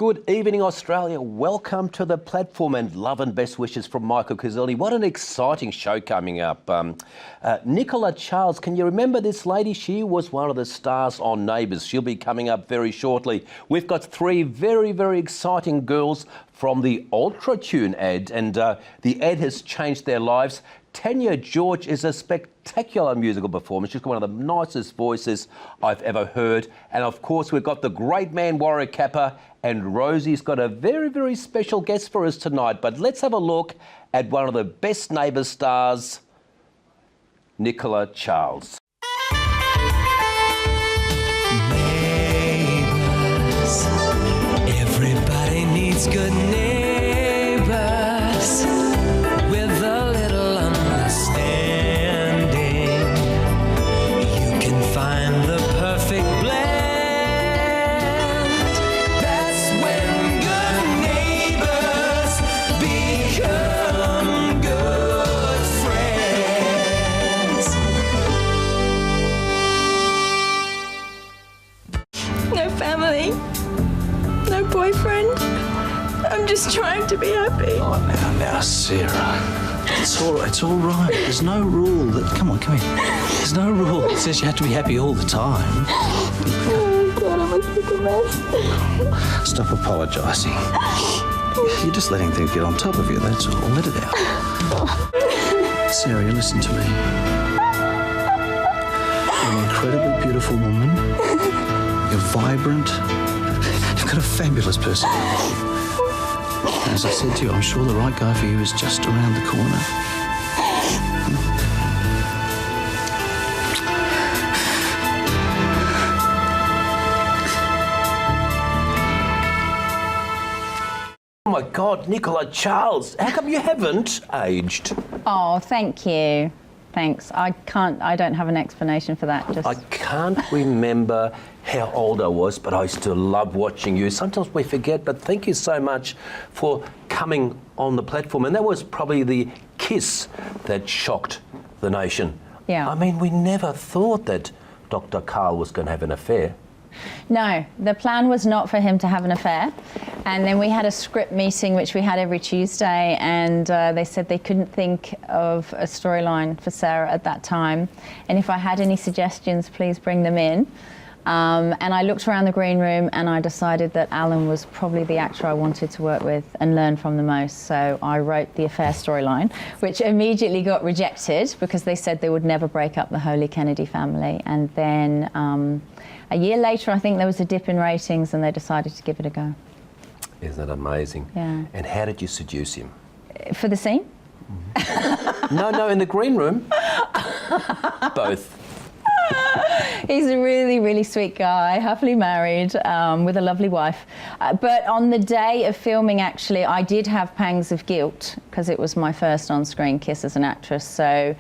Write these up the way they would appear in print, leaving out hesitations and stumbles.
Good evening, Australia. Welcome to the platform and love and best wishes from Michael Kuzeli. What an exciting show coming up. Nicola Charles, can you remember this lady? She was one of the stars on Neighbours. She'll be coming up very shortly. We've got three very, very exciting girls from the Ultratune ad, and the ad has changed their lives. Tanya George is a spectacular musical performer. She's got one of the nicest voices I've ever heard. And of course, we've got the great man, Warwick Capper, and Rosie's got a very, very special guest for us tonight. But let's have a look at one of the best Neighbours stars, Nicola Charles. Neighbours, everybody needs good neighbours with a little understanding. You can find the perfect blend. That's when good neighbours become good friends. No family, no boyfriend. I'm just trying to be happy. Oh, now, Sarah. It's all right. There's no rule that... Come here. There's no rule that says you have to be happy all the time. Oh, God, I must be a mess. Stop apologising. You're just letting things get on top of you, that's all. Let it out. Sarah, you listen to me. You're an incredibly beautiful woman. You're vibrant. You've got a fabulous personality. As I said to you, I'm sure the right guy for you is just around the corner. Oh my God, Nicola Charles, how come you haven't aged? Oh, thank you. Thanks. I don't have an explanation for that. I can't remember how old I was, but I still love watching you. Sometimes we forget, but thank you so much for coming on the platform. And that was probably the kiss that shocked the nation. Yeah. I mean, we never thought that Dr. Karl was going to have an affair. No, the plan was not for him to have an affair. And then we had a script meeting, which we had every Tuesday, and they said they couldn't think of a storyline for Sarah at that time. And if I had any suggestions, please bring them in. And I looked around the green room and I decided that Alan was probably the actor I wanted to work with and learn from the most. So I wrote the affair storyline, which immediately got rejected because they said they would never break up the Holy Kennedy family. And then a year later, I think there was a dip in ratings and they decided to give it a go. Isn't that amazing? Yeah. And how did you seduce him? For the scene? No, in the green room. Both. He's a really, really sweet guy, happily married, with a lovely wife. But on the day of filming, actually, I did have pangs of guilt because it was my first on-screen kiss as an actress. So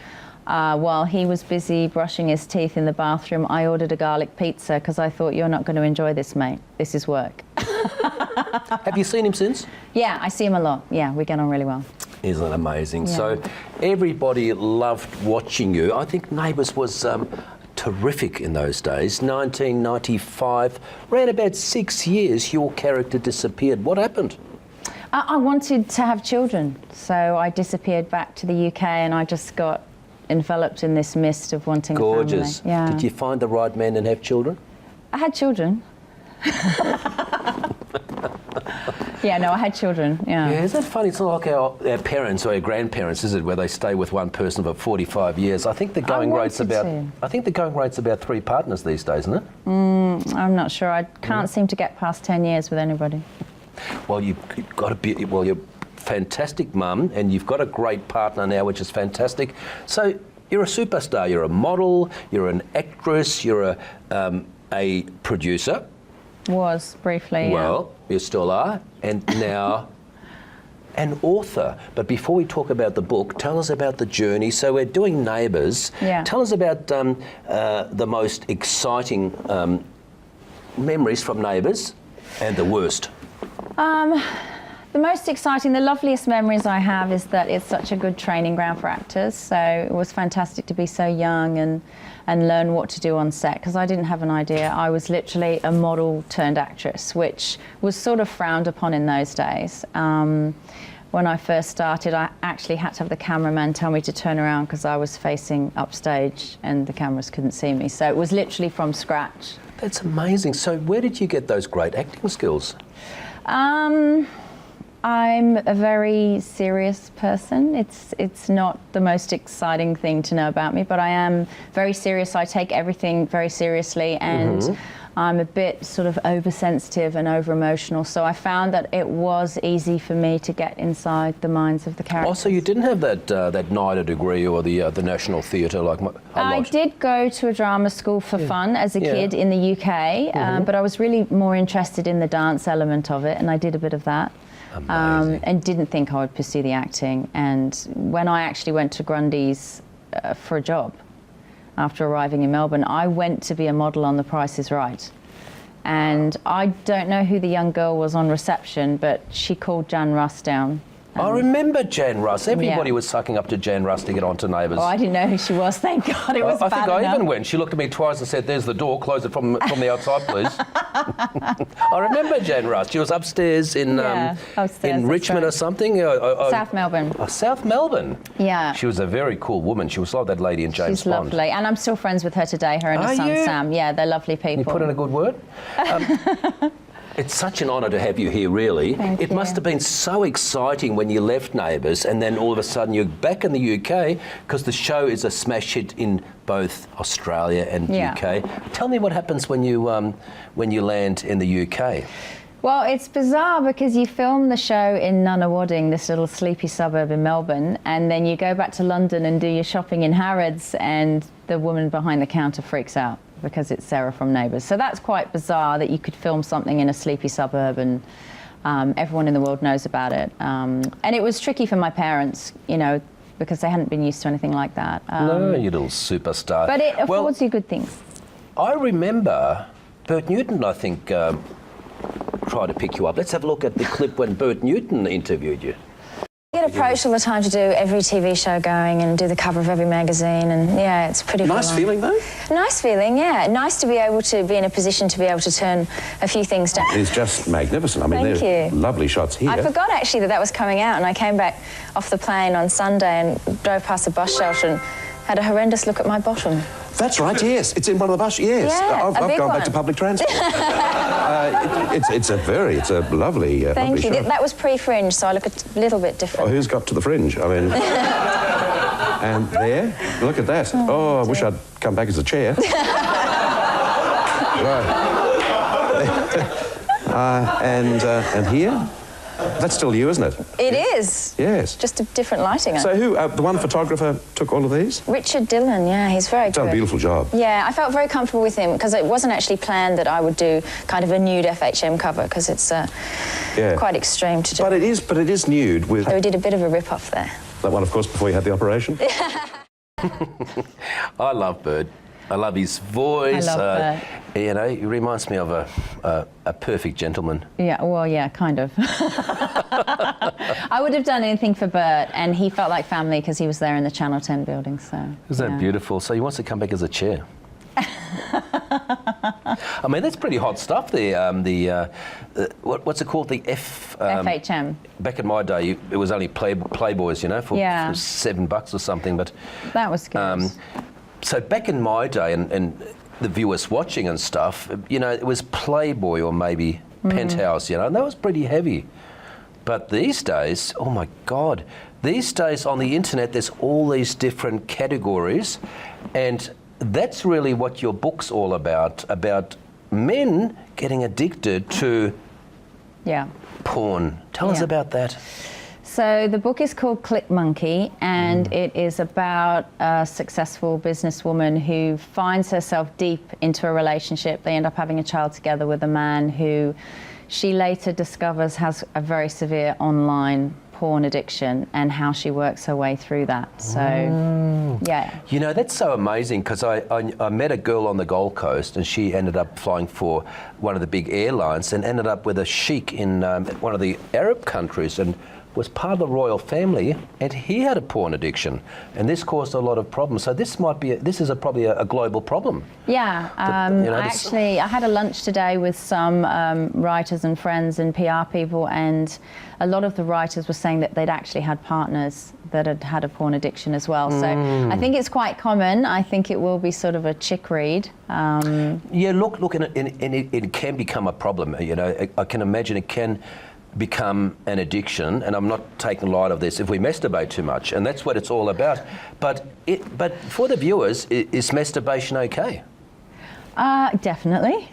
while he was busy brushing his teeth in the bathroom, I ordered a garlic pizza because I thought, you're not going to enjoy this, mate. This is work. Have you seen him since? Yeah, I see him a lot. Yeah, we get on really well. Isn't it amazing? Yeah. So everybody loved watching you. I think Neighbours was terrific in those days. 1995, around about 6 years, your character disappeared. What happened? I wanted to have children, so I disappeared back to the UK and I just got enveloped in this mist of wanting Gorgeous. a family. Yeah. Did you find the right man and have children? I had children. Yeah, no, I had children, yeah. Yeah, isn't it funny? It's not like our parents or our grandparents, is it, where they stay with one person for 45 years? I think the going rate's about 3 partners these days, isn't it? I'm not sure. I can't seem to get past 10 years with anybody. Well, you're a fantastic mum and you've got a great partner now, which is fantastic. So you're a superstar. You're a model, you're an actress, you're a producer. Was, briefly, yeah. Well, you still are, and now an author. But before we talk about the book, tell us about the journey. So we're doing Neighbours. Yeah. Tell us about the most exciting memories from Neighbours and the worst. The most exciting, the loveliest memories I have is that it's such a good training ground for actors. So it was fantastic to be so young and learn what to do on set, because I didn't have an idea. I was literally a model turned actress, which was sort of frowned upon in those days. When I first started, I actually had to have the cameraman tell me to turn around because I was facing upstage and the cameras couldn't see me. So it was literally from scratch. That's amazing. So where did you get those great acting skills? I'm a very serious person. It's not the most exciting thing to know about me, but I am very serious. I take everything very seriously, and I'm a bit sort of oversensitive and over-emotional. So I found that it was easy for me to get inside the minds of the characters. Also, you didn't have that NIDA degree or the National Theatre like I did go to a drama school for fun as a kid in the UK, but I was really more interested in the dance element of it, and I did a bit of that. And didn't think I would pursue the acting. And when I actually went to Grundy's for a job after arriving in Melbourne, I went to be a model on The Price is Right. And I don't know who the young girl was on reception, but she called Jan Russ down. I remember Jan Russ. Everybody was sucking up to Jan Russ to get onto Neighbours. Oh, I didn't know who she was, thank God. It was I bad think I enough. even went. She looked at me twice and said, "There's the door, close it from the outside, please." I remember Jan Russ. She was upstairs in upstairs, Richmond right. or something. South Melbourne. South Melbourne. Yeah. She was a very cool woman. She was like that lady in James She's Bond. lovely. And I'm still friends with her today, her and her Are son you? Sam. Yeah, they're lovely people. You put in a good word. It's such an honour to have you here, really. Thank it you. must have been so exciting when you left Neighbours and then all of a sudden you're back in the UK, because the show is a smash hit in both Australia and UK. Tell me what happens when you land in the UK. Well, it's bizarre because you film the show in Nunawading, this little sleepy suburb in Melbourne, and then you go back to London and do your shopping in Harrods, and the woman behind the counter freaks out because it's Sarah from Neighbours. So that's quite bizarre that you could film something in a sleepy suburb and everyone in the world knows about it. And it was tricky for my parents, you know, because they hadn't been used to anything like that. No, you little superstar. But it affords you good things. I remember Bert Newton, I think, tried to pick you up. Let's have a look at the clip when Bert Newton interviewed you. I get approached all the time to do every TV show going and do the cover of every magazine, and yeah, it's pretty Nice full on. feeling, though? Nice feeling, yeah. Nice to be able to be in a position to be able to turn a few things down. It's just magnificent. I mean, Thank they're you. lovely shots here. I forgot actually that was coming out, and I came back off the plane on Sunday and drove past a bus shelter and had a horrendous look at my bottom. That's right, yes. It's in one of the buses, yes. Yeah, I've a big gone back one. to public transport. It's a lovely Thank you. shot. That was pre-fringe, so I look a little bit Oh, different. who's got to the fringe? I mean... And there, look at that. Oh, I wish I'd come back as a chair. Right. And here? That's still you, isn't it? It is. Yes. Just a different lighting. So who, the one photographer took all of these? Richard Dillon, yeah, he's very Done good. a beautiful job. Yeah, I felt very comfortable with him because it wasn't actually planned that I would do kind of a nude FHM cover because it's Yeah. quite extreme to do. But it is nude with... So we did a bit of a rip-off there. That one, of course, before you had the operation. I love Bert. I love his voice. I love You know, he reminds me of a perfect gentleman. Yeah, well, yeah, kind of. I would have done anything for Bert, and he felt like family because he was there in the Channel 10 building. So Isn't yeah. that beautiful? So he wants to come back as a chair. I mean, that's pretty hot stuff there. What's it called? The FHM. Back in my day, it was only Playboys, you know, for $7 or something. But That was good. so back in my day, and the viewers watching and stuff, you know, it was Playboy or maybe Penthouse, you know, and that was pretty heavy. But these days, oh my God, these days on the internet, there's all these different categories, and that's really what your book's all about men getting addicted to Yeah. porn. Tell us Yeah. about that. So the book is called Click Monkey, and it is about a successful businesswoman who finds herself deep into a relationship. They end up having a child together with a man who she later discovers has a very severe online porn addiction and how she works her way through that. So, yeah. You know, that's so amazing because I met a girl on the Gold Coast and she ended up flying for one of the big airlines and ended up with a sheikh in one of the Arab countries and was part of the royal family, and he had a porn addiction, and this caused a lot of problems. So this is probably a global problem. Yeah, I had a lunch today with some writers and friends and PR people, and a lot of the writers were saying that they'd actually had partners that had had a porn addiction as well. So I think it's quite common. I think it will be sort of a chick read. Yeah, look, and it can become a problem. You know, I can imagine it can become an addiction, and I'm not taking light of this if we masturbate too much, and that's what it's all about. But for the viewers, is masturbation okay? Definitely.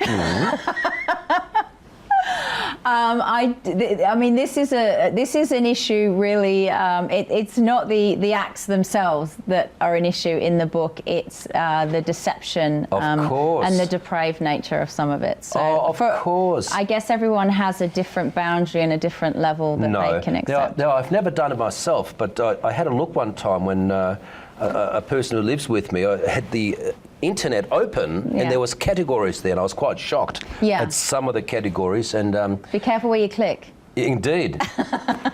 I mean, this is an issue. Really, it's not the acts themselves that are an issue in the book. It's the deception and the depraved nature of some of it. So, of course. I guess everyone has a different boundary and a different level that they can accept. No, I've never done it myself, but I had a look one time when a person who lives with me had the internet open, and there was categories there, and I was quite shocked at some of the categories. And be careful where you click. Indeed.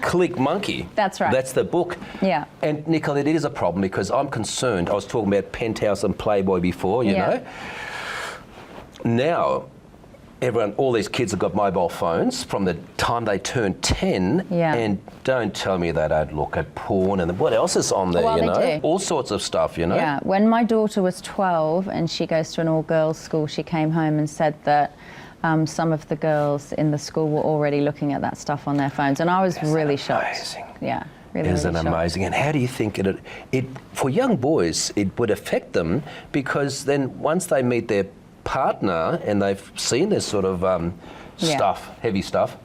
Click Monkey. That's right. That's the book. Yeah. And Nicola, it is a problem because I'm concerned. I was talking about Penthouse and Playboy before, you know. Now, all these kids have got mobile phones from the time they turn 10, and don't tell me they don't look at porn and what else is on there, well, you know? they do. All sorts of stuff, you know? Yeah, when my daughter was 12 and she goes to an all-girls school, she came home and said that some of the girls in the school were already looking at that stuff on their phones, and I was really shocked. Amazing. Yeah, really, Isn't really amazing? shocked. And how do you think it for young boys, it would affect them, because then once they meet their partner and they've seen this sort of stuff, heavy stuff,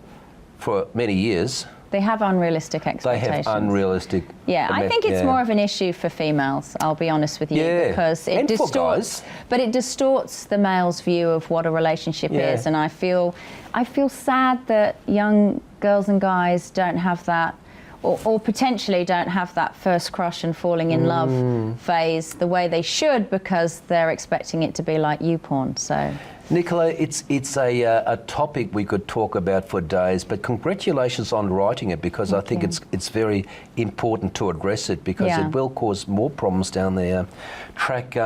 for many years, they have unrealistic expectations. They have unrealistic. Yeah, I think it's more of an issue for females, I'll be honest with you, because it distorts. But it distorts the male's view of what a relationship is, and I feel sad that young girls and guys don't have that, or potentially don't have that first crush and falling in love phase the way they should, because they're expecting it to be like YouPorn. So, Nicola, it's a topic we could talk about for days, but congratulations on writing it, because I think it's very important to address it, because it will cause more problems down the track.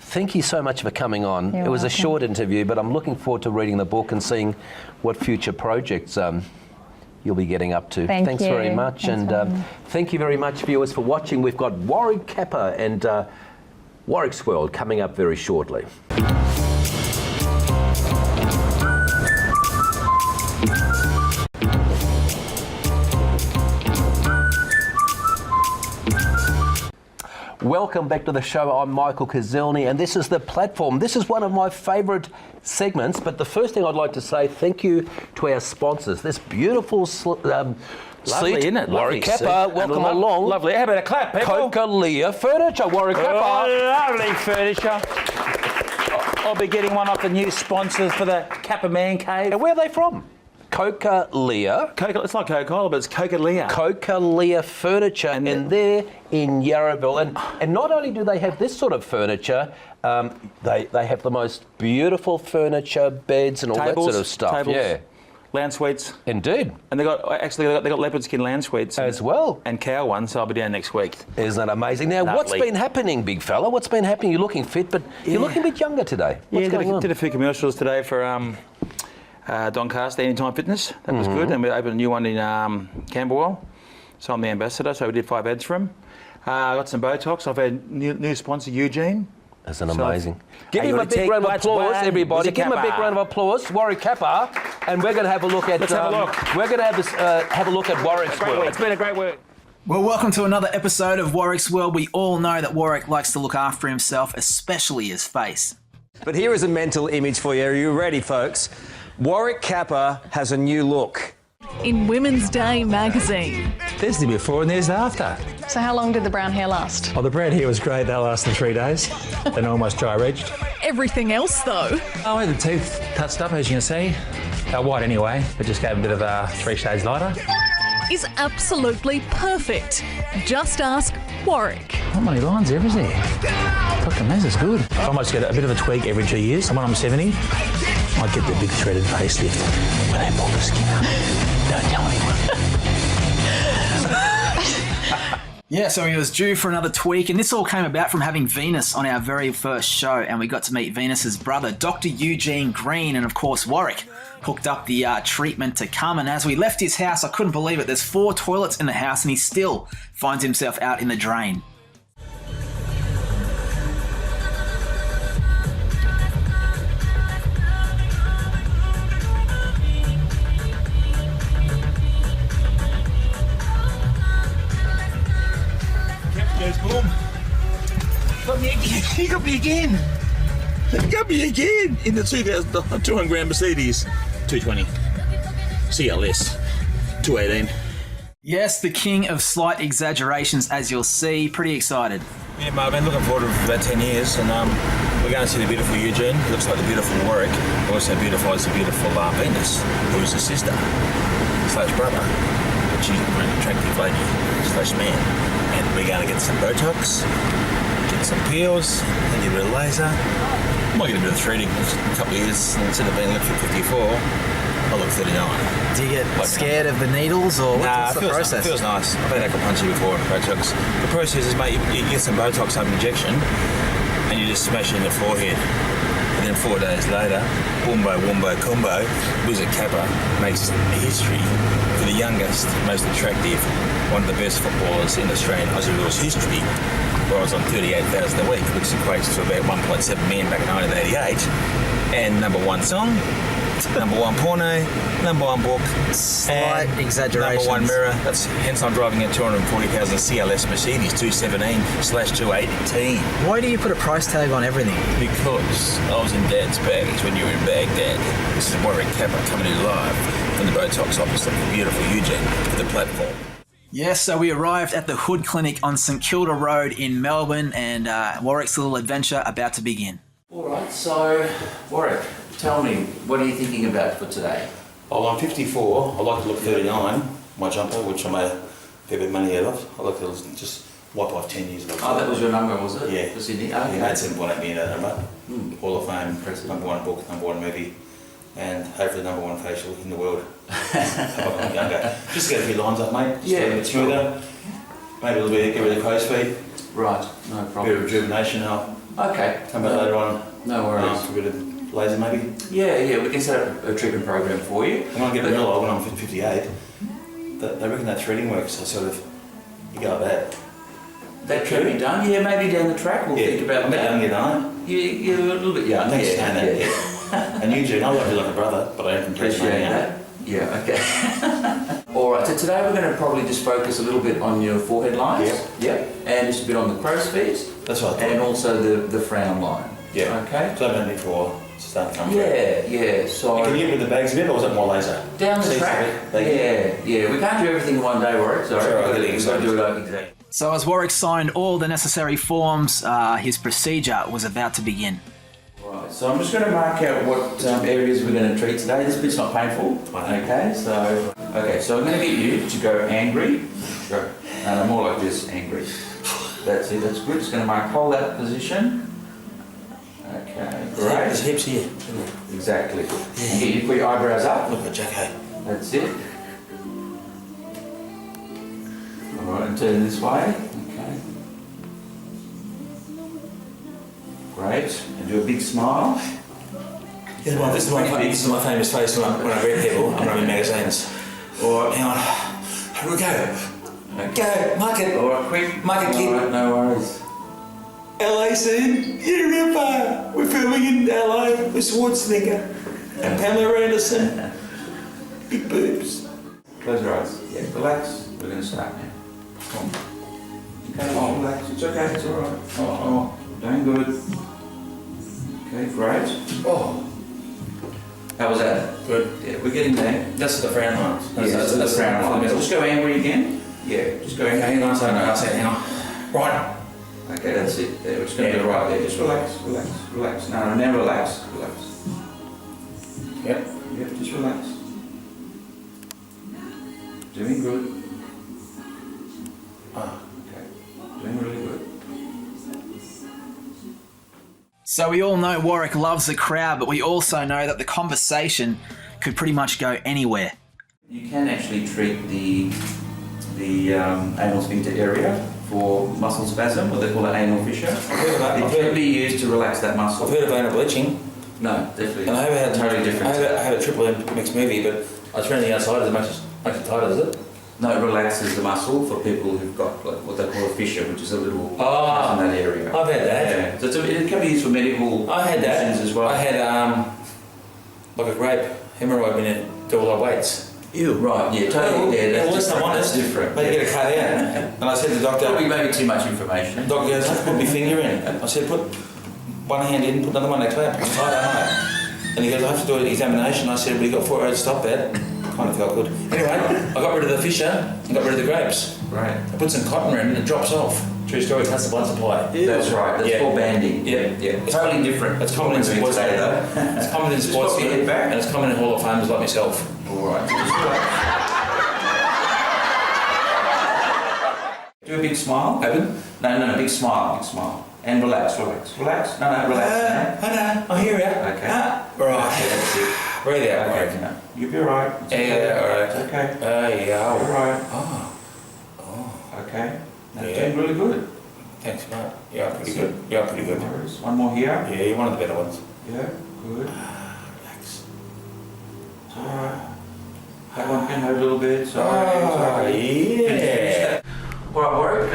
Thank you so much for coming on. You're it was welcome. a short interview, but I'm looking forward to reading the book and seeing what future projects you'll be getting up to. Thanks very much. Thank you very much, viewers, for watching. We've got Warwick Capper and Warwick's World coming up very shortly. Welcome back to the show. I'm Michael Kazilny, and this is The Platform. This is one of my favourite segments, but the first thing I'd like to say, thank you to our sponsors. This beautiful Lovely, seat, isn't it? Warwick Lovely Capper, seat. welcome along. Lovely. How about a clap, people? Coca-Leah Furniture, Warwick Capper. Lovely furniture. I'll be getting one off the new sponsors for the Kappa Man Cave. And where are they from? Coca-Leah. It's like Coca-Cola, but it's Coca-Leah. Coca-Leah Furniture, and they're in Yarraville. And not only do they have this sort of furniture, they have the most beautiful furniture, beds and all that sort of stuff. Tables, yeah. lounge suites. Indeed. And they got leopard skin lounge suites As well. and cow ones. So I'll be down next week. Isn't that amazing? Now, what's Lovely. been happening, big fella? What's been happening? You're looking fit, but you're looking a bit younger today. What's going on? Did a few commercials today for Doncaster Anytime Fitness. That was good. And we opened a new one in Camberwell. So I'm the ambassador. So we did 5 ads for him. I got some Botox. I've had new sponsor Eugene. Isn't amazing? Give Hey, him you a wanna big take round of what's applause, one? everybody. Who's a Give him a big Kappa? round of applause, Warwick Capper, and we're going to have a look at. Let's have a look. We're going to have a look at Warwick's World. It's been a great work. Well, welcome to another episode of Warwick's World. We all know that Warwick likes to look after himself, especially his face. But here is a mental image for you. Are you ready, folks? Warwick Capper has a new look. In Women's Day magazine. There's the before and there's the after. So how long did the brown hair last? Oh, the brown hair was great. That lasted 3 days. Then almost dry-regged. Everything else, though. Oh, I had the teeth touched up, as you can see. White anyway, but just gave them a bit of 3 shades lighter. is absolutely perfect. Just ask Warwick. Not many lines there, is there? Dr. Maz is good. I might get a bit of a tweak every 2 years. And when I'm 70, I'd get the big threaded facelift. When they pull the skin out, don't tell anyone. Yeah, so he was due for another tweak, and this all came about from having Venus on our very first show, and we got to meet Venus's brother, Dr. Eugene Green, and of course Warwick hooked up the treatment to come. And as we left his house, I couldn't believe it. There's 4 toilets in the house, and he still finds himself out in the drain. Boom. He got me again. He got me again in the 200 grand Mercedes 220 CLS 218. Yes, the king of slight exaggerations, as you'll see. Pretty excited. Yeah, mate, I've been looking forward to it for about 10 years, and we're going to see the beautiful Eugene. He looks like the beautiful Warwick. Also beautifies the beautiful Venus, who's a sister slash brother. She's a very attractive lady slash man. And we're going to get some Botox, get some peels, and get a bit of laser. I might get a bit of threading in a couple of years. Instead of being left at 54, I'll look 39. Do you get scared of the needles, or what's the process? It feels nice. I've had acupuncture before and Botox. The process is, mate, you get some Botox up injection, and you just smash it in the forehead. And then 4 days later, wombo, combo, Wizard Kappa makes history for the youngest, most attractive, one of the best footballers in Australian Aussie rules history, where I was on 38,000 a week, which equates to about 1.7 million back in 1988. And number 1 song, number 1 porno, number 1 book, Slight exaggeration. Number 1 mirror. That's hence I'm driving a 240,000 CLS Mercedes 217/218. Why do you put a price tag on everything? Because I was in Dad's bags when you were in Baghdad. This is Warwick Kappa coming in live from the Botox office of the beautiful Eugene for the platform. Yes, so we arrived at the Hood Clinic on St Kilda Road in Melbourne, and Warwick's little adventure about to begin. All right, so Warwick, tell me, what are you thinking about for today? Well, I'm 54. I like to look 39. My jumper, which I made a fair bit of money out of. I like to just wipe off 10 years. Oh, that was your number, was it? Yeah. For Sydney? Okay. Okay. Yeah, made 7.8 million out of that number. Hall of Fame, number 1 book, number 1 movie, and hopefully number 1 facial in the world. Just get a few lines up, mate. Just a little bit smoother. Maybe a little bit, get rid of the crow's feet. Right, no A problem. bit of rejuvenation. Okay. Come back later on. No worries. A bit of laser maybe. Yeah, we can set up a treatment program for you. When I get vanilla, when I'm 58, they reckon that threading works. So sort of, you go like that. That can be done, yeah, maybe down the track we'll think about I'm that. young yet, aren't I? You're a little bit young, Thanks for yeah. saying that. And Eugene, I love you like a brother, but I don't compress my Appreciate hand. that. Yeah, okay. All right, so today we're going to probably just focus a little bit on your forehead lines. Yep. And just a bit on the crow's feet. That's what I thought. And also the frown line. Yeah. Okay. So I've done it before. Start to come through. Yeah, so... Can you get rid of the bags a bit, or was it more laser? Down the track. Yeah. We can't do everything in one day, Warwick. Sorry. Sure, I'll get We've got to do it exactly. So as Warwick signed all the necessary forms, his procedure was about to begin. Right, so I'm just going to mark out what areas we're going to treat today. This bit's not painful. Okay, so I'm going to get you to go angry. Go. More like this, angry. That's it, that's good. It's going to mark, hold that position. Okay, great. There's hips here. Exactly. And get you to put your eyebrows up. Look at Jacko. That's it. Alright, and turn this way. Okay. Great. And do a big smile. Yeah, this is my famous face when I read people. I'm running magazines. Or hang on. Here we go. Go, mark it. Alright, quick. Mark it, kid. Alright, no worries. LA soon. You ripper. We're filming in LA with Schwarzenegger and Pamela Anderson. Big boobs. Close your eyes. Yeah, relax. We're going to start now. Come on. Okay, relax. It's okay. It's alright. Oh, doing good. Okay, great. Oh. How was that? Good. Yeah, we're getting there. That's the frown lines. That's the frown line. Just go angry again. Yeah, just go angry. Hang on, hang on. Right. Okay, that's it. There, we're just going to do it right there. Just relax. No, now relax. Yep. Just relax. Doing good. Ah, okay. Doing really good. So we all know Warwick loves the crowd, but we also know that the conversation could pretty much go anywhere. You can actually treat the anal sphincter area for muscle spasm, what they call an anal fissure. It can be used to relax that muscle. I've heard of anal bleaching. No, definitely. And I haven't had totally different. I had a triple mixed movie, but I turn the outside, it makes it tighter, does it? No, it relaxes the muscle for people who've got like, what they call a fissure, which is a little in that area. I've had that. Yeah. So it can be used for medical I had that conditions as well. I had like a grape hemorrhoid when you do all the weights. Ew. Right, yeah, totally. Yeah, that's different. That's different. They get a cut out. And I said to the doctor, probably maybe too much information. Doctor goes, put my finger in. I said, put one hand in, put another one in, clamp. I don't know. And he goes, I have to do an examination. I said, but you got 4 hours to stop that. Kind of felt good. Anyway, I got rid of the fissure and got rid of the grapes. Right. I put some cotton around it and it drops off. True story, cuts the blood supply. Ew. That's right. That's called banding. Yeah. It's totally different. It's common in sports today, though. It's common in sports and it's common in Hall of Famers like myself. All right. Do a big smile. Open? No, big smile, And relax. No, relax. I hear you. Okay. Right. Okay, that's it. Breathe out. Okay, no. You'll be alright. Yeah, alright. It's okay. Yeah. Alright. Oh. Okay. That's Yeah. doing really good. Thanks, mate. Yeah, pretty good. Yeah, pretty good. One more here. Yeah, you're one of the better ones. Yeah, good. Relax. It's alright. That one can hurt a little bit. So Yeah. Alright, Warwick.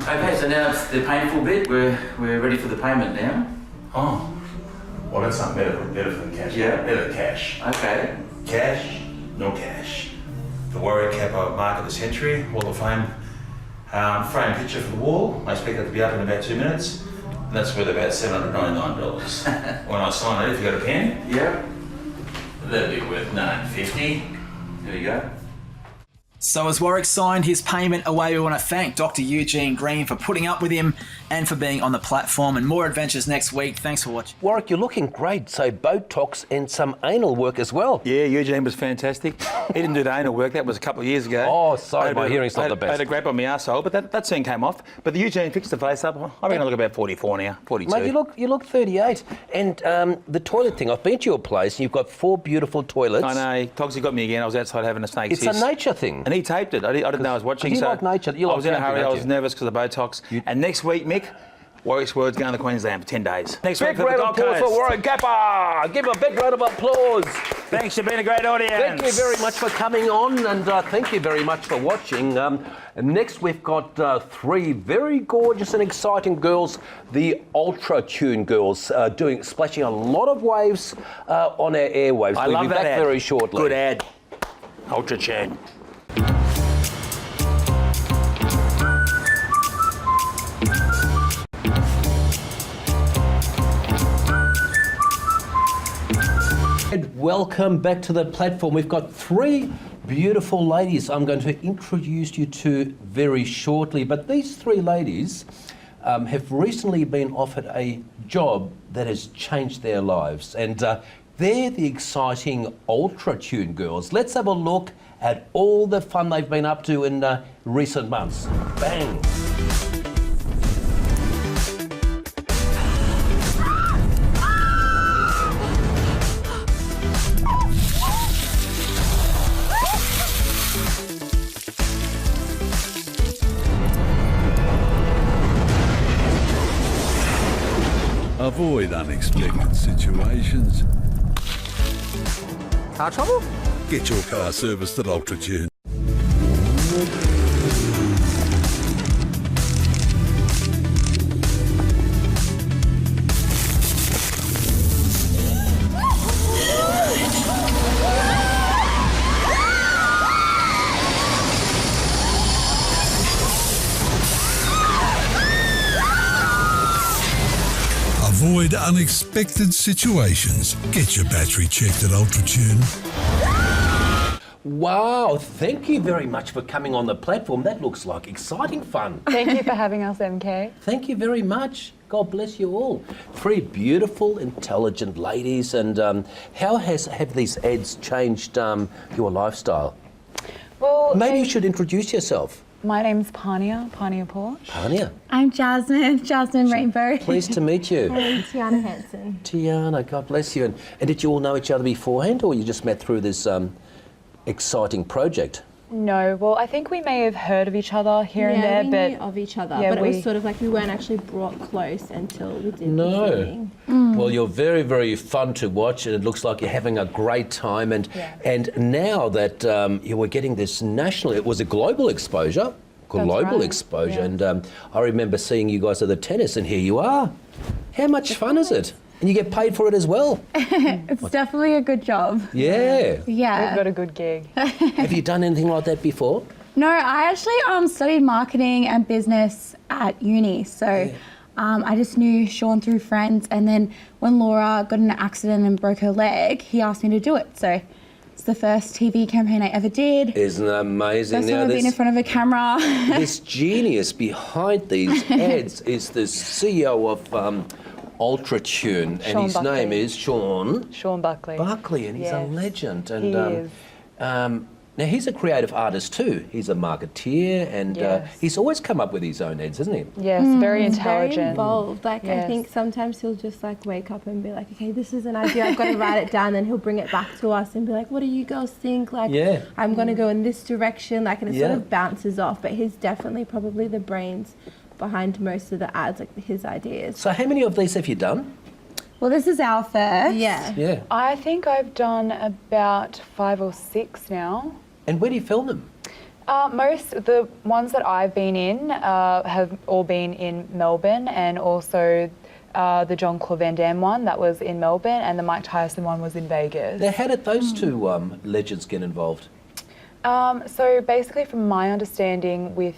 Okay, so now it's the painful bit. We're ready for the payment now. Oh. Well, that's something better than cash. Yeah. Better than cash. Okay. Cash, no cash. The Warwick Kappa Mark of the Century, Hall of Fame. Frame picture for the wall. I expect that to be up in about 2 minutes. And that's worth about $799. When I sign it, if you got a pen, Yeah. that'll be worth $950. There you go. So as Warwick signed his payment away, we want to thank Dr. Eugene Green for putting up with him and for being on the platform, and more adventures next week. Thanks for watching. Warwick, you're looking great. So Botox and some anal work as well. Yeah, Eugene was fantastic. He didn't do the anal work. That was a couple of years ago. Oh, sorry, my hearing's not the best. I had a grape on my arsehole, but that soon came off. But the Eugene fixed the face up. I reckon I look about 44 now, 42. Mate, you look 38. And the toilet thing, I've been to your place and you've got 4 beautiful toilets. I know. Togsy got me again. I was outside having a snake It's hiss. a nature thing. And he taped it. I didn't know I was watching. You so like nature. You I like was in a camping, hurry. I don't was you? nervous because of Botox. And next week, Mick, Warwick's World's going to Queensland for 10 days. Next week Big for the round of Gold applause for Coast. Warwick Kappa. Give him a big round of applause. Thanks, you've been a great audience. Thank you very much for coming on, and thank you very much for watching. Next, we've got 3 very gorgeous and exciting girls, the Ultra Tune girls, splashing a lot of waves on our airwaves. I we'll love be that back ad. very shortly. Good ad. Ultra Tune. And welcome back to the platform. We've got 3 beautiful ladies I'm going to introduce you to very shortly. But these 3 ladies have recently been offered a job that has changed their lives. And they're the exciting Ultra Tune girls. Let's have a look at all the fun they've been up to in recent months. Bang! Avoid unexpected situations. Car trouble? Get your car serviced at Ultra Tune. Avoid unexpected situations. Get your battery checked at Ultra Tune. Wow, thank you very much for coming on the platform. That looks like exciting fun. Thank you for having us, MK. Thank you very much. God bless you all. 3 beautiful, intelligent ladies. And how have these ads changed your lifestyle? Well, Maybe you should introduce yourself. my name's Pania Porsche. Pania, I'm Jasmine Rainbow. pleased to meet you. Tiana Hansen. Tiana, God bless you. And did you all know each other beforehand, or you just met through this exciting project? No, well, I think we may have heard of each other here and there, we but knew of each other, yeah, but it was sort of like we weren't actually brought close until we did the meeting. Well, you're very, very fun to watch, and it looks like you're having a great time. And now that you were getting this national, it was a global exposure. And I remember seeing you guys at the tennis, and here you are. How much fun is it? And you get paid for it as well. It's definitely a good job. Yeah. Yeah. we've got a good gig. Have you done anything like that before? No, I actually studied marketing and business at uni. So I just knew Sean through friends. And then when Laura got in an accident and broke her leg, he asked me to do it. So it's the first TV campaign I ever did. Isn't that amazing? First time I've been in front of a camera. This genius behind these ads is the CEO of Ultratune, and Sean his Buckley. name is Sean Buckley. Buckley, and he's a Yes, legend. And he is. now he's a creative artist too. He's a marketeer, and Yes. he's always come up with his own ads, hasn't he? Yes, very He's very intelligent. involved. Like I Yes. think sometimes he'll just like wake up and be like, okay, this is an idea. I've got to write it down. Then he'll bring it back to us and be like, what do you girls think? Like, Yeah. I'm going to go in this direction. Like, and it Yeah. sort of bounces off. But he's definitely probably the brains behind most of the ads, like his ideas. So how many of these have you done? Well, this is our first. Yeah. Yeah. I think I've done about 5 or 6 now. And where do you film them? Most of the ones that I've been in have all been in Melbourne, and also the Jean-Claude Van Damme one that was in Melbourne, and the Mike Tyson one was in Vegas. Now, how did those two legends get involved? So basically, from my understanding with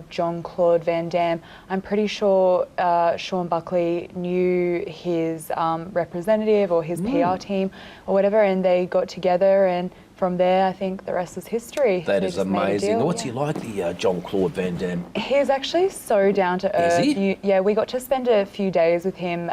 Jean-Claude Van Damme, I'm pretty sure Sean Buckley knew his representative or his PR team or whatever, and they got together, and from there, I think the rest is history. That They is just made a amazing. deal. What's he like, the Jean-Claude Van Damme? He's actually so down to earth. he? Yeah, we got to spend a few days with him.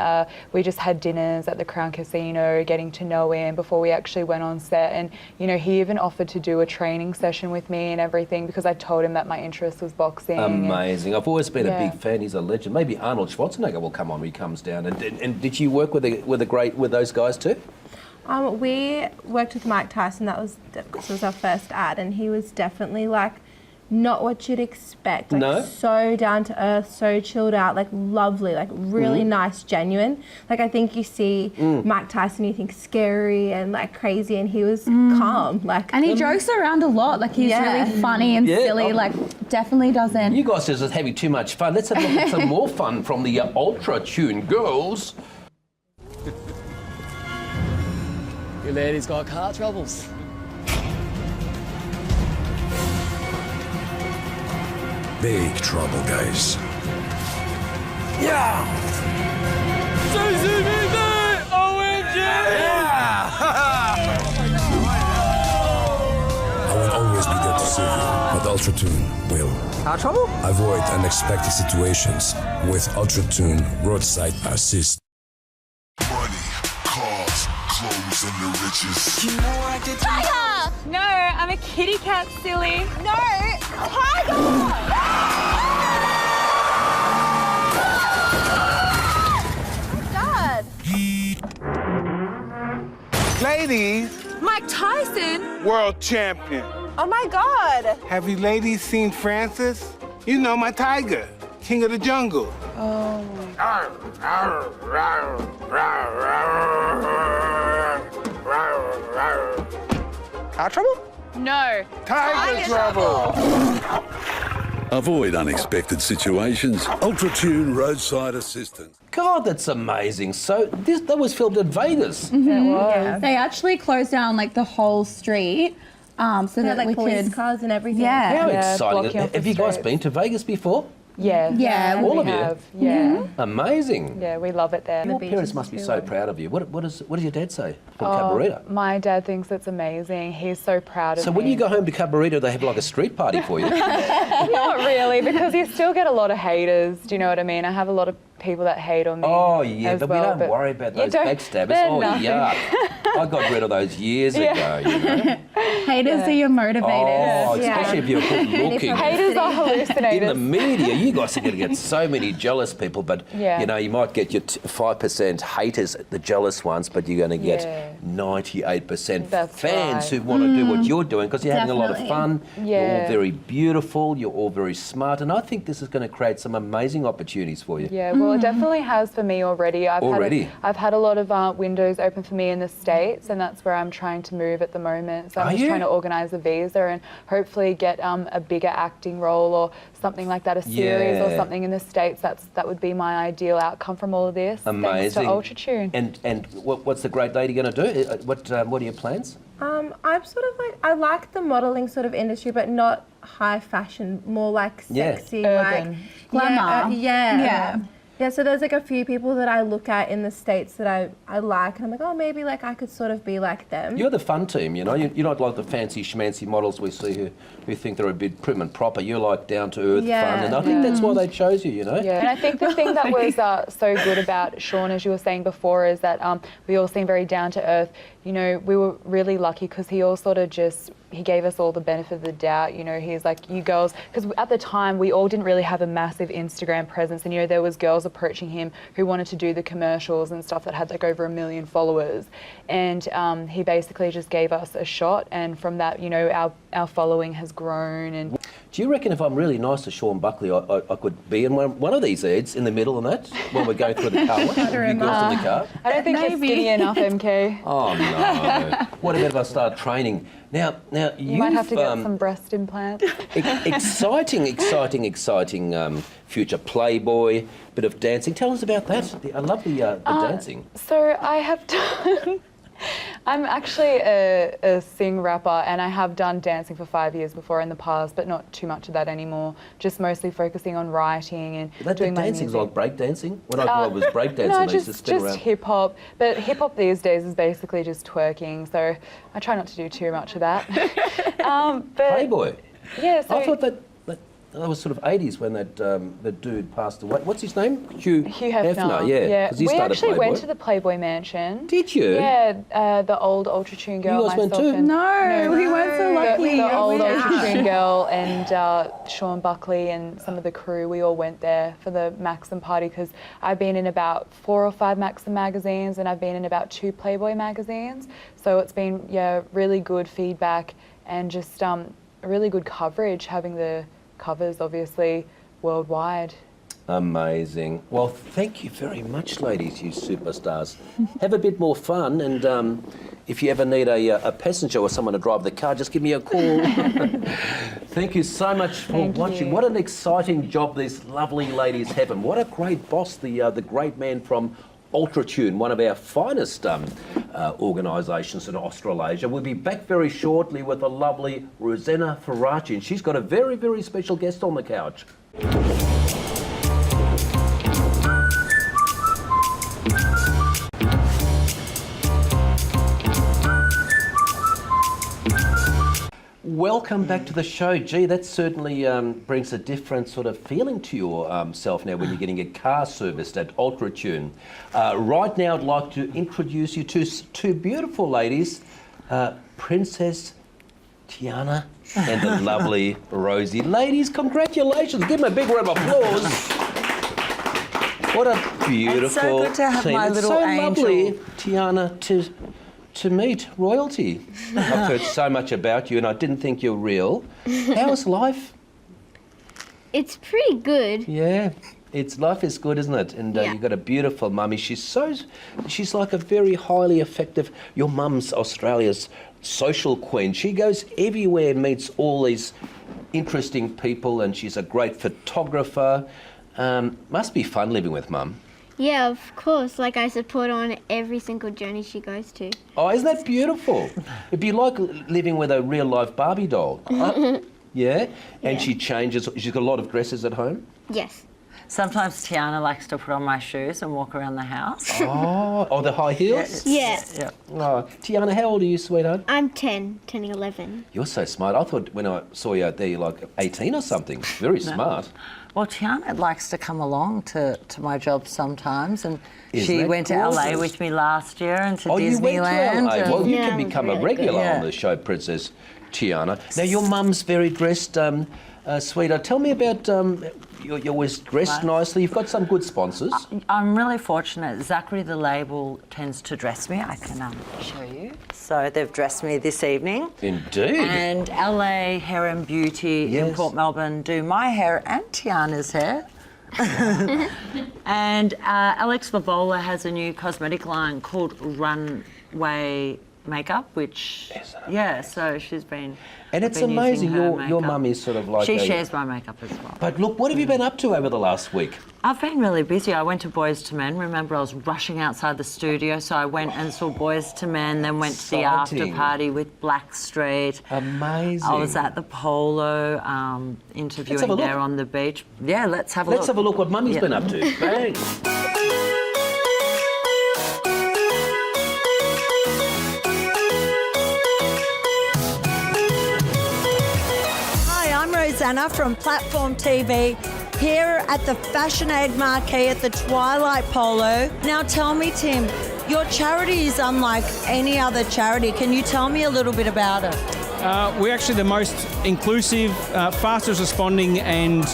We just had dinners at the Crown Casino, getting to know him before we actually went on set. And, you know, he even offered to do a training session with me and everything because I told him that my interest was boxing. Amazing. I've always been a Yeah. big fan. He's a legend. Maybe Arnold Schwarzenegger will come on when he comes down. And did you work with those guys too? We worked with Mike Tyson. This was our first ad, and he was definitely like not what you'd expect. Like, No? so down to earth, so chilled out, like lovely, like really nice, genuine. Like I think you see Mike Tyson, you think scary and like crazy, and he was calm. Like, And he jokes around a lot. Like he's really funny and Yeah. silly. Like definitely doesn't. You guys are just having too much fun. Let's have a look at some more fun from the Ultratune girls. Your lady's got car troubles. Big trouble, guys. Yeah! I won't always be there to save you, but Ultratune will. Car trouble? Avoid unexpected situations with Ultratune Roadside Assist. Clothes and the riches. You know I did. Tiger! No, I'm a kitty cat, silly. No, Tiger! Dad! Ladies, Mike Tyson? world champion. Oh my God! Have you ladies seen Francis? You know my tiger, king of the jungle. Oh. Car trouble? No. Tiger trouble. Avoid unexpected situations. Ultratune Roadside Assistance. God, that's amazing. So that was filmed in Vegas. Yeah. They actually closed down like the whole street. So They had, that like, we police could. cars and everything. Yeah. How blocking exciting. off the Have you guys streets. been to Vegas before? Yeah. Yeah, All we of you? have. Yeah. Amazing. Yeah, we love it there. Your parents must be so proud of you. What does your dad say from Oh, Cabarita? my dad thinks it's amazing. He's so proud of So me. when you go home to Cabarita, they have like a street party for you. Not really, because you still get a lot of haters. Do you know what I mean? I have a lot of people that hate on me. Oh, yeah, as but well, we don't worry about You those don't- backstabbers. they're Oh, nothing. yuck. I got rid of those years ago, you know. Haters are your motivators. Oh, especially if you're good looking. Haters are hallucinators. In the media, you guys are going to get so many jealous people, but Yeah. you know, you might get your 5% haters, the jealous ones, but you're going to get Yeah. 98% That's fans right. who want to do what you're doing because you're having a lot of Definitely. fun. You're all Yeah. very beautiful. You're all very smart, and I think this is going to create some amazing opportunities for you. Yeah, well, it definitely has for me already. Already? I've had a lot of windows open for me in the States, and that's where I'm trying to move at the moment. So I'm Are just you? trying to organise a visa and hopefully get a bigger acting role or something like that, a series or Yeah. something in the States. That would be my ideal outcome from all of this. Thanks Amazing. to UltraTune. And what's the great lady going to do? What are your plans? I'm sort of like, I like the modelling sort of industry, but not high fashion, more like Yeah. sexy, Urban. like Glamour. Yeah. Yeah, so there's like a few people that I look at in the States that I like, and I'm like, oh, maybe like I could sort of be like them. You're the fun team, you know. You're not like the fancy schmancy models we see who think they're a bit prim and proper. You're like down to earth Yeah. fun, and I think that's why they chose you, you know. Yeah, and I think the thing that was so good about Sean, as you were saying before, is that we all seem very down to earth. You know, we were really lucky because he all sort of he gave us all the benefit of the doubt. You know, he's like, you girls, because at the time we all didn't really have a massive Instagram presence, and you know, there was girls approaching him who wanted to do the commercials and stuff that had like over 1 million followers, and he basically just gave us a shot, and from that, you know, our following has grown. And Do you reckon if I'm really nice to Sean Buckley, I could be in one of these ads in the middle and that while we're going through the car wash? You girls in the car? I don't think you're skinny enough, MK. Oh no! What about if I start training? Now You might have to get some breast implants. exciting future Playboy, bit of dancing. Tell us about that. I love the dancing. So I have done. I'm actually a sing rapper, and I have done dancing for 5 years before in the past, but not too much of that anymore. Just mostly focusing on writing and That doing my dancing's music. like break dancing. When I was break dancing, No, they used to just spin around. hip hop. But hip hop these days is basically just twerking, so I try not to do too much of that. But Playboy. yeah, so I thought that was sort of 80s when that dude passed away. What's his name? Hugh Hefner. Yeah. 'cause he We started actually Playboy. went to the Playboy Mansion. Did you? Yeah, the old UltraTune girl. You guys went myself too? and- No, we weren't so lucky. The old Yeah. UltraTune girl and Sean Buckley and some of the crew, we all went there for the Maxim party because I've been in about 4 or 5 Maxim magazines and I've been in about 2 Playboy magazines. So it's been, really good feedback and just really good coverage, having the covers, obviously, worldwide. Amazing. Well, thank you very much, ladies, you superstars. Have a bit more fun, and if you ever need a passenger or someone to drive the car, just give me a call. Thank you so much for Thank watching. you. What an exciting job these lovely ladies have, and what a great boss, the great man from UltraTune, one of our finest organisations in Australasia. We'll be back very shortly with the lovely Rosanna Faraci, and she's got a very, very special guest on the couch. Welcome back to the show. Gee, that certainly brings a different sort of feeling to yourself now when you're getting your car serviced at UltraTune. Right now, I'd like to introduce you to two beautiful ladies, Princess Tiana and the lovely Rosie. Ladies, congratulations. Give them a big round of applause. What a beautiful It's so good to have team. my It's little so angel. lovely, Tiana, to meet royalty. I've heard so much about you and I didn't think you're real. How's life? It's pretty good. Yeah, life is good, isn't it? And Yeah. you've got a beautiful mummy. She's like a very highly effective, your mum's Australia's social queen. She goes everywhere and meets all these interesting people and she's a great photographer. Must be fun living with mum. Yeah, of course. Like, I support her on every single journey she goes to. Oh, isn't that beautiful? It'd be like living with a real life Barbie doll. Yeah? And she changes, she's got a lot of dresses at home? Yes. Sometimes Tiana likes to put on my shoes and walk around the house. Oh, the high heels? Yeah. Yeah. Oh, Tiana, how old are you, sweetheart? I'm 10, turning 11. You're so smart. I thought when I saw you out there, you're like 18 or something. Very smart. Well, Tiana likes to come along to my job sometimes, and Isn't she that went to LA gorgeous? with me last year and to Oh, Disneyland. you went to LA. and- Well, you Yeah, can it was become a really regular good. on the show, Princess Tiana. Now, your mum's very dressed, sweetheart. Tell me about, you're always dressed nicely. You've got some good sponsors. I'm really fortunate. Zachary the label tends to dress me. I can show you. So they've dressed me this evening. Indeed. And LA Hair and Beauty in Port Melbourne do my hair and Tiana's hair. And Alex Vivola has a new cosmetic line called Runway Makeup, which so she's been. And I've it's been using amazing. her Your makeup. mum is sort of like She a- shares my makeup as well. But look, what have you been up to over the last week? I've been really busy. I went to Boys to Men. Remember, I was rushing outside the studio, so I went and saw Boys to Men, then went to the after Exciting. party with Blackstreet. Amazing. I was at the Polo, Let's have a interviewing look. there on the beach. Yeah, let's have a look. Let's have a look what Mummy's Yeah. been up to. Bang. Hi, I'm Rosanna from Platform TV here at the Fashion Aid Marquee at the Twilight Polo. Now tell me, Tim, your charity is unlike any other charity. Can you tell me a little bit about it? We're actually the most inclusive, fastest responding and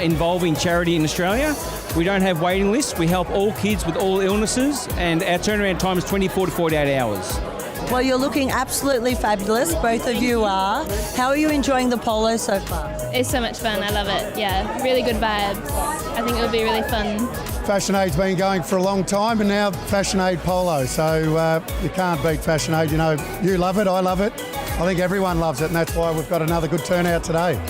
involving charity in Australia. We don't have waiting lists. We help all kids with all illnesses, and our turnaround time is 24 to 48 hours. Well, you're looking absolutely fabulous. Both of you are. How are you enjoying the polo so far? It's so much fun. I love it. Yeah, really good vibes. I think it'll be really fun. Fashion Aid's been going for a long time, and now Fashion Aid Polo. So you can't beat Fashion Aid. You know, you love it, I love it. I think everyone loves it, and that's why we've got another good turnout today.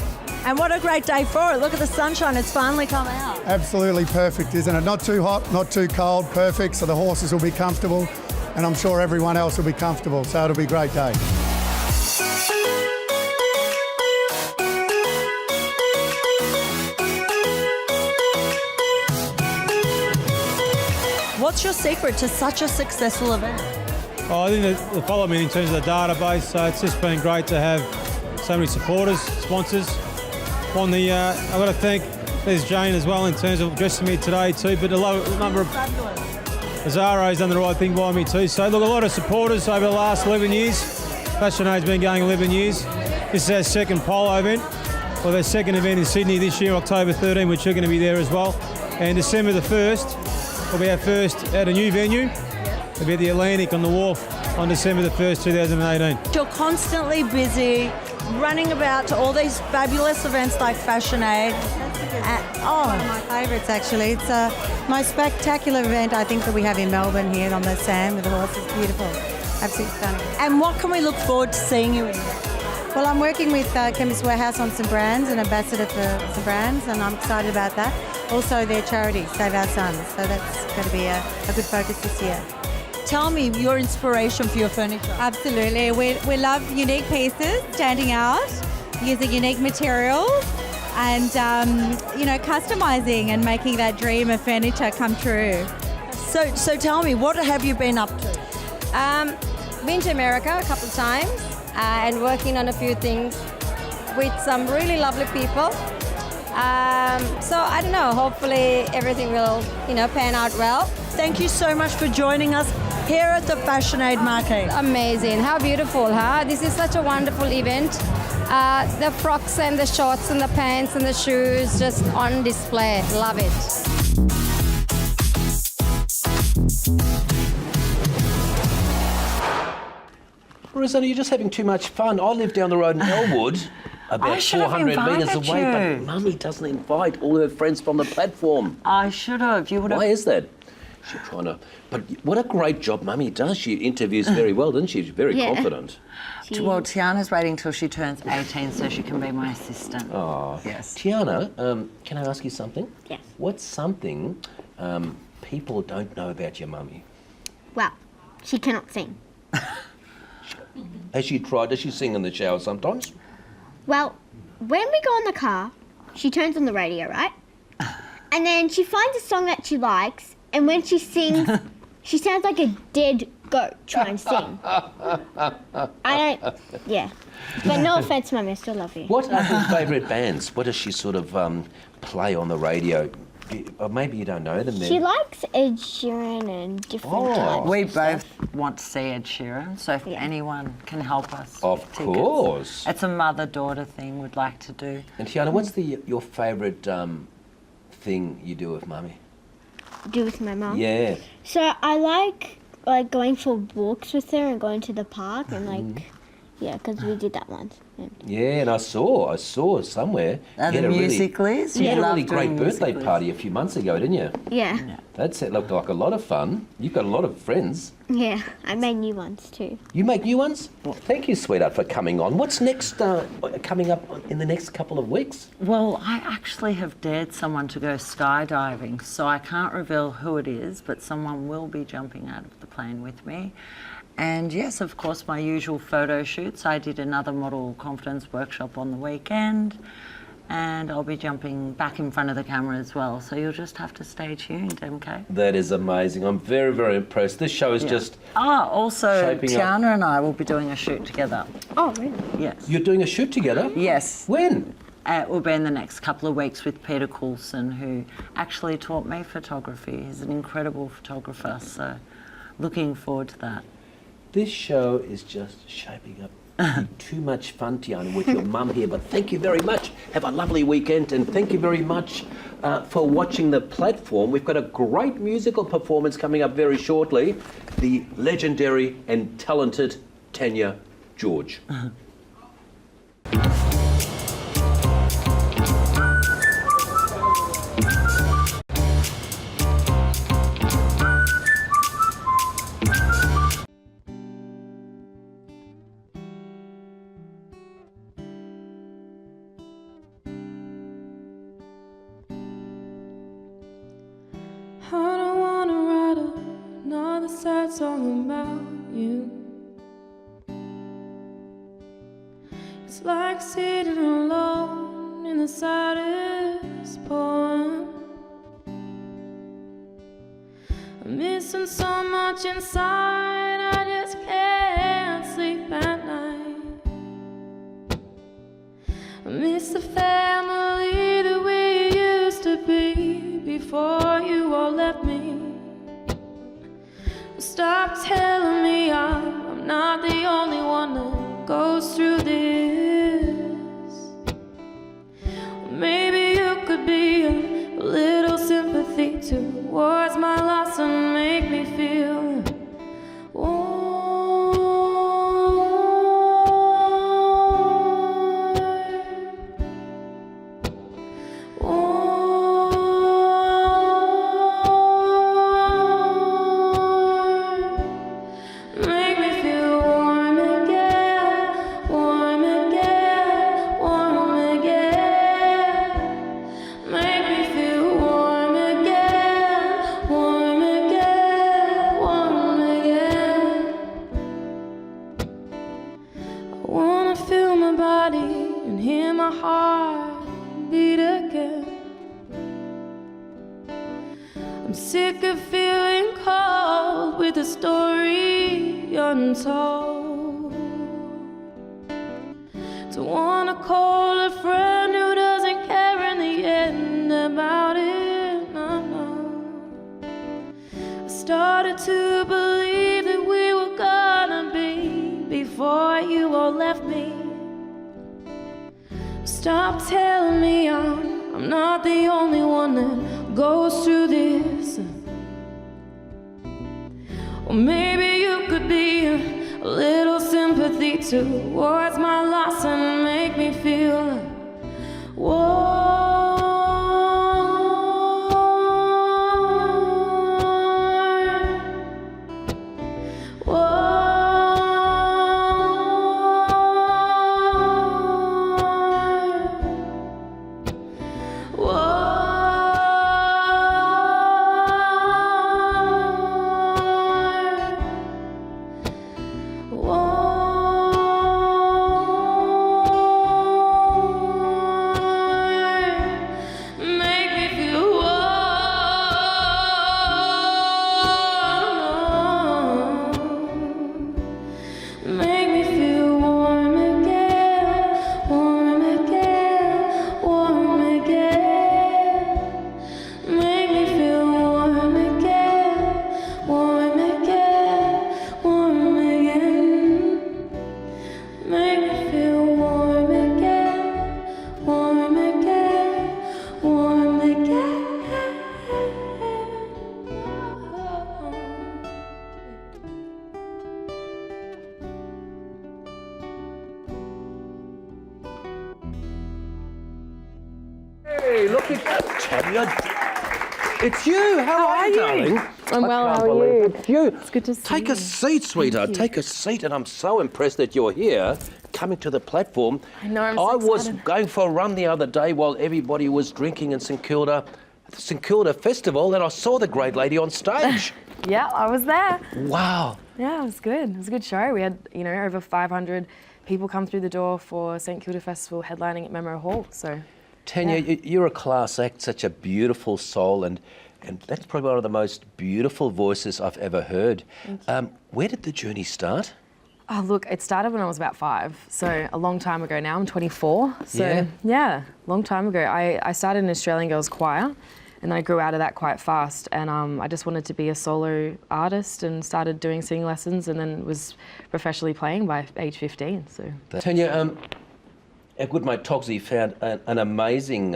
And what a great day for it. Look at the sunshine. It's finally come out. Absolutely perfect, isn't it? Not too hot, not too cold, perfect. So the horses will be comfortable, and I'm sure everyone else will be comfortable. So it'll be a great day. What's your secret to such a successful event? Oh, I think that the follow me in terms of the database, so it's just been great to have so many supporters, sponsors. On the, I've got to thank, there's Jane as well in terms of dressing me today too, but a number of Azzaro's done the right thing by me too. So look, a lot of supporters over the last 11 years. Fashion Aid's been going 11 years. This is our second polo event. Well, our second event in Sydney this year, October 13, which you're going to be there as well. And December the 1st will be our first at a new venue. It'll be at the Atlantic on the Wharf on December the 1st, 2018. You're constantly busy running about to all these fabulous events like Fashion Aid. One of my favourites, actually. It's the most spectacular event I think that we have in Melbourne here on the sand with the horses. Beautiful. Absolutely stunning. And what can we look forward to seeing you in? Well, I'm working with Chemist Warehouse on some brands, an ambassador for some brands, and I'm excited about that. Also, their charity, Save Our Sons. So that's going to be a good focus this year. Tell me your inspiration for your furniture. Absolutely. We love unique pieces, standing out, using unique materials, and customizing and making that dream of furniture come true. So tell me, what have you been up to? Been to America a couple of times and working on a few things with some really lovely people. So I don't know, hopefully everything will, pan out well. Thank you so much for joining us here at the Fashion Aid Marquee. Amazing, how beautiful, huh? This is such a wonderful event. The frocks and the shorts and the pants and the shoes just on display, love it. Rosanna, you're just having too much fun. I live down the road in Elwood, about 400 metres away, but Mummy doesn't invite all her friends from the platform. I should have. You would have. Why is that? She's trying to... But what a great job Mummy does. She interviews very well, doesn't she? She's very confident. Well, Tiana's waiting till she turns 18 so she can be my assistant. Oh, yes. Tiana, can I ask you something? Yes. What's something people don't know about your mummy? Well, she cannot sing. Has she tried? Does she sing in the shower sometimes? Well, when we go in the car, she turns on the radio, right? And then she finds a song that she likes, and when she sings, she sounds like a dead goat trying to sing. Yeah. But no offense, Mummy, I still love you. What are her favourite bands? What does she sort of play on the radio? Or maybe you don't know them then. She likes Ed Sheeran and different types. We of stuff. both want to see Ed Sheeran, so if anyone can help us. Of with tickets. course. It's a mother-daughter thing we'd like to do. And Tiana, what's your favourite thing you do with Mummy? Do with my mum? Yeah. So I like going for walks with her and going to the park and yeah, because we did that once. Yeah, and I saw somewhere. And you the had a musicals? You had a Love really great doing birthday musicals. party a few months ago, didn't you? Yeah. That looked like a lot of fun. You've got a lot of friends. Yeah, I made new ones too. You make new ones? Thank you, sweetheart, for coming on. What's next coming up in the next couple of weeks? Well, I actually have dared someone to go skydiving, so I can't reveal who it is, but someone will be jumping out of the plane with me. And yes, of course, my usual photo shoots. I did another model confidence workshop on the weekend, and I'll be jumping back in front of the camera as well. So you'll just have to stay tuned, MK. That is amazing. I'm very, very impressed. This show is just also shaping up. Tiana and I will be doing a shoot together. Oh, really? Yes. You're doing a shoot together? Yes. When? It will be in the next couple of weeks with Peter Coulson, who actually taught me photography. He's an incredible photographer, so looking forward to that. This show is just shaping up to be too much fun, Tiana, with your mum here. But thank you very much. Have a lovely weekend, and thank you very much for watching The Platform. We've got a great musical performance coming up very shortly. The legendary and talented Tanya George. I don't wanna write another sad song about you. It's like sitting alone in the saddest poem. I'm missing so much inside, I just can't sleep at night. I miss the family that we used to be before you all left me. Stop telling me I'm not the only one that goes through this. Maybe you could be a little sympathy towards my loss and make me feel make me feel warm again, warm again, warm again. Make me feel warm again, warm again, warm again. I wanna feel my body and hear my heart beat again. I'm sick of feeling cold with a story untold. Don't wanna call a friend who doesn't care in the end about it, no. I started to believe that we were gonna be before you all left me. Stop telling me I'm not the only one that goes through this. Or maybe you could be a little sympathy towards my loss and make me feel Hey, look at Tanya. It's you. How are you, darling? I'm well. How are you? It's you. It's good to see you. Take a seat, sweetheart. Take a seat. And I'm so impressed that you're here, coming to the platform. I know. I'm I so was excited. going for a run the other day while everybody was drinking in St Kilda, at the St Kilda Festival, and I saw the great lady on stage. Yeah, I was there. Wow. Yeah, it was good. It was a good show. We had, over 500 people come through the door for St Kilda Festival headlining at Memo Hall. So, Tanya, you're a class act, such a beautiful soul, and that's probably one of the most beautiful voices I've ever heard. Where did the journey start? oh look, it started when I was about 5, so a long time ago now. I'm 24, so yeah, long time ago. I started in Australian Girls Choir, and then I grew out of that quite fast, and I just wanted to be a solo artist and started doing singing lessons, and then was professionally playing by age 15. So Tanya, our good mate Togsy found an amazing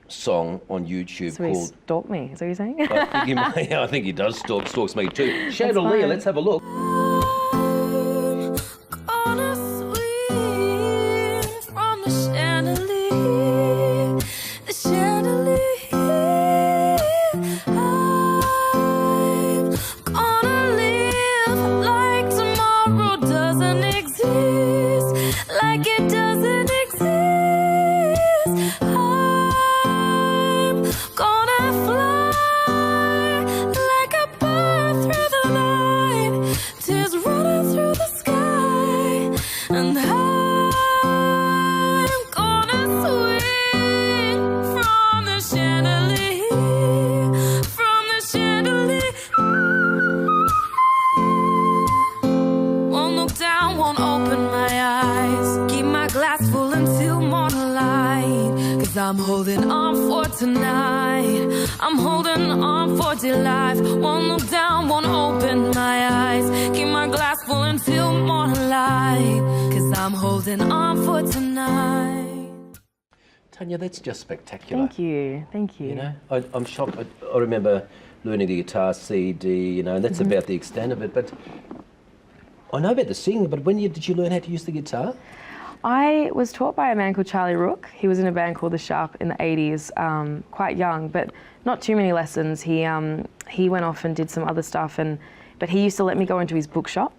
song on YouTube so he called... stalked me, is that what you're saying? I think he does stalks me too. Chandelier, let's have a look. I'm holding on for tonight. I'm holding on for dear life. Won't look down, won't open my eyes. Keep my glass full until morning light. Cause I'm holding on for tonight. Tanya, that's just spectacular. Thank you, thank you. You know, I'm shocked. I remember learning the guitar CD, and that's about the extent of it. But I know about the singing, but when did you learn how to use the guitar? I was taught by a man called Charlie Rook. He was in a band called The Sharp in the 80s, quite young, but not too many lessons. He went off and did some other stuff, but he used to let me go into his bookshop,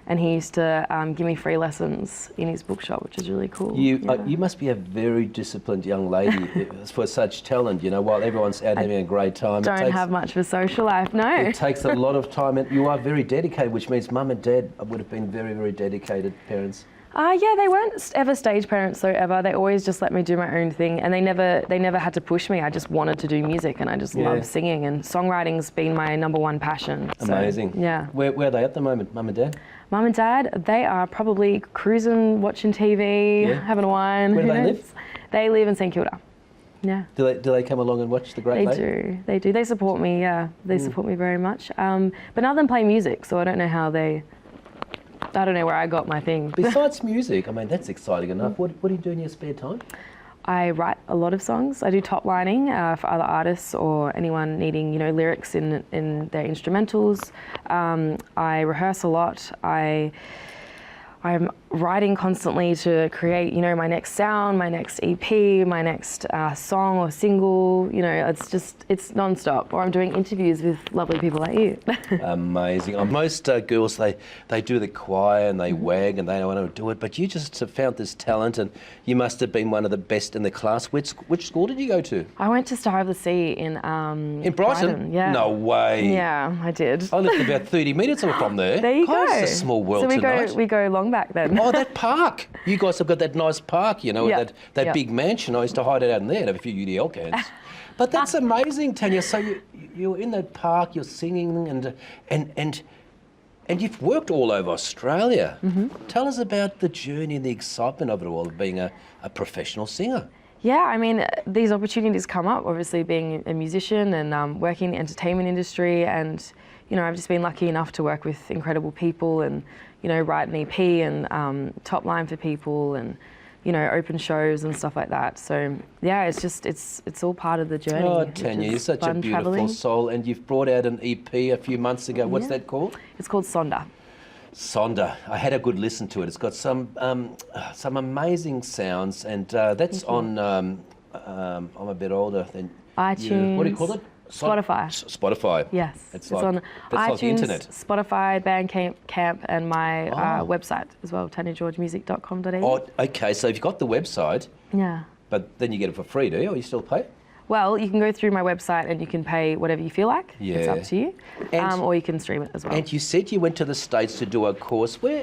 and he used to give me free lessons in his bookshop, which is really cool. You must be a very disciplined young lady for such talent, while everyone's out having a great time. Don't have much of a social life, no. It takes a lot of time, and you are very dedicated, which means mum and dad would have been very, very dedicated parents. Yeah, they weren't ever stage parents though, ever. They always just let me do my own thing, and they never had to push me. I just wanted to do music, and I just love singing, and songwriting's been my #1 passion. Amazing. So, yeah. Where are they at the moment, mum and dad? Mum and dad, they are probably cruising, watching TV, having a wine. Where do they live? They live in St Kilda. Yeah. Do they come along and watch the great lady? They do. They support me, yeah. They support me very much. But none of them play music, so I don't know how I don't know where I got my thing. Besides music, I mean, that's exciting enough. What do you do in your spare time? I write a lot of songs. I do top lining for other artists or anyone needing, lyrics in their instrumentals. I rehearse a lot. I'm writing constantly to create, my next sound, my next EP, my next song or single. It's non-stop. Or I'm doing interviews with lovely people like you. Amazing. Most girls, they do the choir and they wag and they don't want to do it, but you just have found this talent, and you must have been one of the best in the class. Which school did you go to? I went to Star of the Sea in Brighton? Yeah. No way. Yeah, I did. I lived about 30 minutes from there. There you go. go. It's a small world so tonight. we go long back then. Oh, that park. You guys have got that nice park, that big mansion. I used to hide it out in there and have a few UDL cans. But that's amazing, Tanya. So you're in that park, you're singing, and you've worked all over Australia. Tell us about the journey and the excitement of it all, of being a professional singer. Yeah, I mean, these opportunities come up, obviously being a musician and working in the entertainment industry, and I've just been lucky enough to work with incredible people and write an EP and top line for people and open shows and stuff like that. So yeah, it's all part of the journey. Oh, Tanya, you're such a beautiful soul, and you've brought out an EP a few months ago. What's that called? It's called Sonder. Sonder. I had a good listen to it. It's got some amazing sounds, and that's on I'm a bit older than iTunes. you. What do you call it? Spotify. Spotify. Yes. It's on that's iTunes, like the internet. Spotify, Bandcamp, and my website as well, tanyageorgemusic.com.au. Oh, okay. So you've got the website, Yeah. but then you get it for free, do you? Or you still pay? Well, you can go through my website and you can pay whatever you feel like. It's Yeah. up to you. Or you can stream it as well. And you said you went to the States to do a course. Where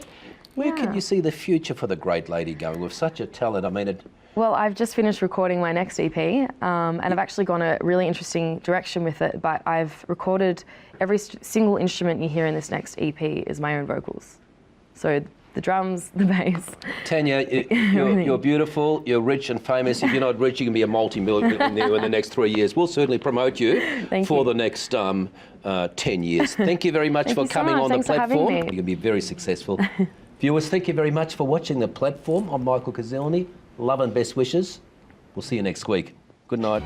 can Yeah. you see the future for the great lady going with such a talent? I mean, Well, I've just finished recording my next EP, and I've actually gone a really interesting direction with it. But I've recorded every single instrument you hear in this next EP is my own vocals. So the drums, the bass. Tanya, you're beautiful, you're rich and famous. If you're not rich, you can be a multi-millionaire in the next 3 years. We'll certainly promote you for the next 10 years. Thank you very much Thank for you so coming much. on Thanks the for having platform. me. You're going to be very successful. Viewers, thank you very much for watching The Platform. I'm Michael Kazilny. Love and best wishes. We'll see you next week. Good night.